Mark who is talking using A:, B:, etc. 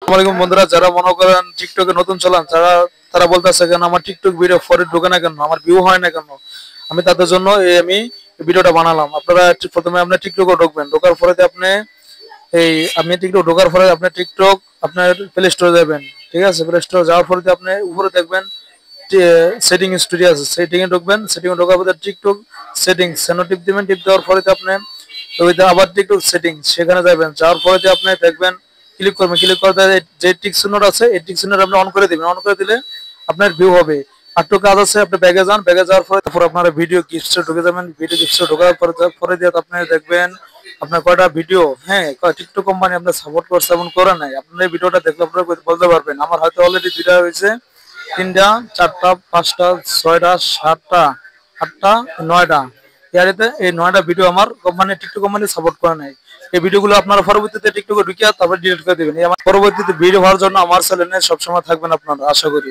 A: আসসালামু আলাইকুম বন্ধুরা, যারা মনে করেন টিকটকে নতুন চালান, তারা বলতেছে কেন আমার টিকটক ভিডিও ফরে ঢোকে না, কেন আমার ভিউ হয় না কেন। আমি তাদের জন্য আমি ভিডিওটা বানালাম। আপনারা প্রথমে আপনার টিকটকে ঢুকবেন, ঢোকার পরে আপনি আপনি টিকটক ঢোকার পরে আপনার টিকটক আপনার প্লে স্টোরে যাবেন। ঠিক আছে, প্লে স্টোরে যাওয়ার পরে আপনি উপরে দেখবেন সেটিং স্টুডিও আছে, সেটিং এ ঢুকবেন। সেটিং এ ঢোকার পরে টিকটক সেটিংস টিপ দিবেন। টিপ দেওয়ার পরে আপনি ওইটা আবার টিকটক সেটিংস সেখানে যাবেন। যাওয়ার পরে আপনি দেখবেন, ক্লিক করবেন। ক্লিক করতে যে টিক চিহ্নটা আছে এই টিক চিহ্নটা আপনি অন করে দিবেন। অন করে দিলে আপনার ভিউ হবে। আর একটু কাজ আছে, আপনি ব্যাগে যান। ব্যাগে যাওয়ার পরে তারপর আপনার ভিডিও গিফটসে ঢুকে যাবেন। ভিডিও গিফটসে ঢোকার পরে দিয়ে আপনি দেখবেন আপনার কয়টা ভিডিও, হ্যাঁ, টিকটক কোম্পানি আপনার সাপোর্ট করছে এবং করে নাই। আপনার এই ভিডিওটা দেখলে আপনারা বলতে পারবেন আমার হয়তো অলরেডি দুইটা হয়েছে, তিনটা, চারটা, পাঁচটা, ছয়টা, সাতটা, আটটা, নয়টা। ইয়ারিতে এই 9টা ভিডিও আমার কোম্পানি টিকটক কোম্পানি সাপোর্ট করে নাই। এই ভিডিওগুলো আপনারা পরবর্তীতে টিকটকে ঢুকিয়ে তারপর ডিলিট করে দিবেন। এই আমার পরবর্তীতে ভিডিও হওয়ার জন্য আমার চ্যানেলে সবসময় থাকবেন আপনারা, আশা করি।